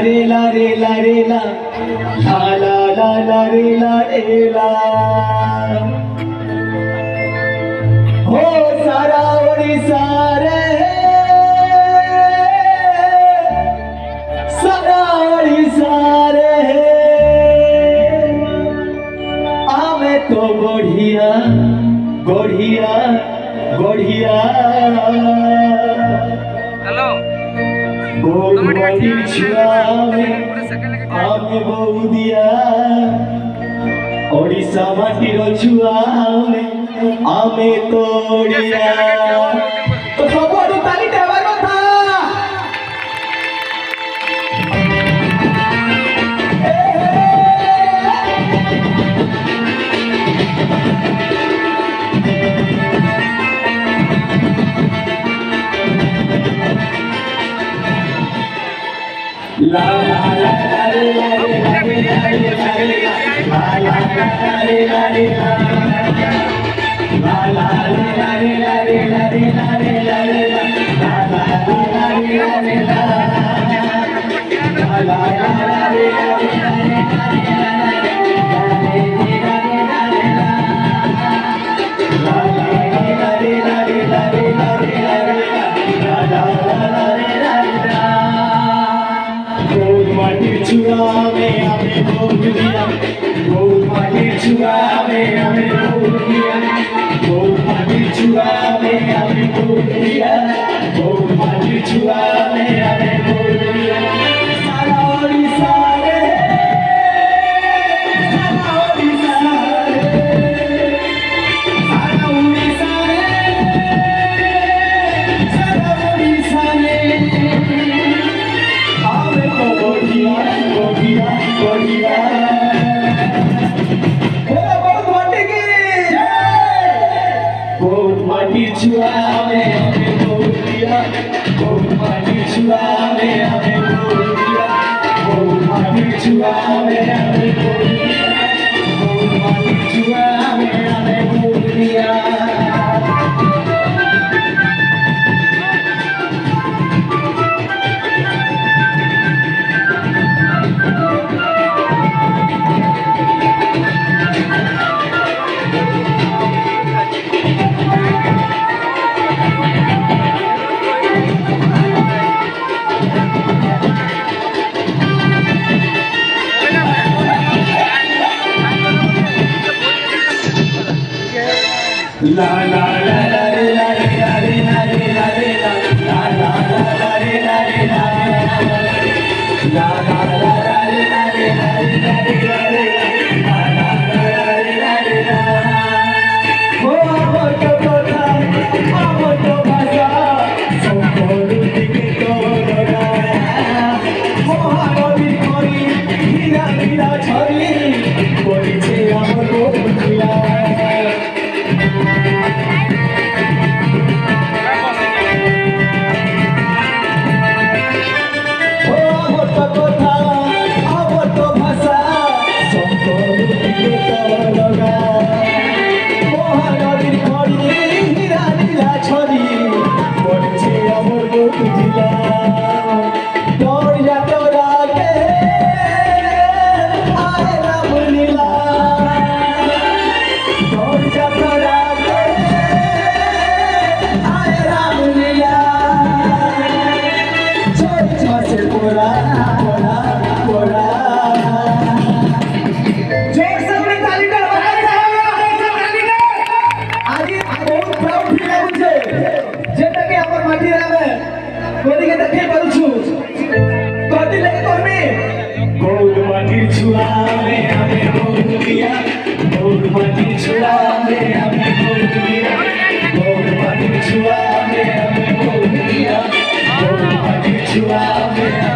रे ला रे ला रे ला ला ला ला रे ला रे ला हो सारा ओडिशा रे सारा ओडिशा रे आमे तो बढ़िया बढ़िया बढ़िया हेलो गोलमाटी छुआवे आमे बहुदिया ओडिशा माटीर छुआवे आमे तोड़िया तो सबोडू ताली देवार কথা ला ला ला रे ला रे ला रे ला रे ला रे ला ला रे ला रे ला ला ला रे ला रे ला रे ला रे ला रे ला रे ला ला ला रे ला रे ला ला ला रे ला छुआवे हमें बहुदिया गोलमाटी छुआवे हमें बहुदिया गोलमाटी छुआवे हमें बहुदिया गोलमाटी छुआवे हमें बहुदिया सारा ओडिशा रे सारा ओडिशा रे सारा ओडिशा रे सारा ओडिशा रे आवे तो बढ़िया बढ़िया बढ़िया बहुत माटी की बहुत माटी छुआवे हमें बहुदिया बहुत माटी छुआवे हमें बहुदिया बहुत माटी छुआवे हमें बहुदिया बहुत माटी छुआवे हमें बहुदिया ला ला ला ला रे ला रे ला रे ला रे ला रे ला ला ला ला रे ला रे ला ला ला ला ला रे ला रे ला रे ला रे ला रे ला ला ला रे ला रे ला हो আমার তো কথা আমার তো ভাষা সকল দিকে তোর মহানবীর করি হীরা হীরা ছড়ি করিছে আমার বন্ধুরা छुआवे हमें बहुदिया गोलमाटी छुआवे हमें बहुदिया गोलमाटी छुआवे हमें बहुदिया गोलमाटी छुआवे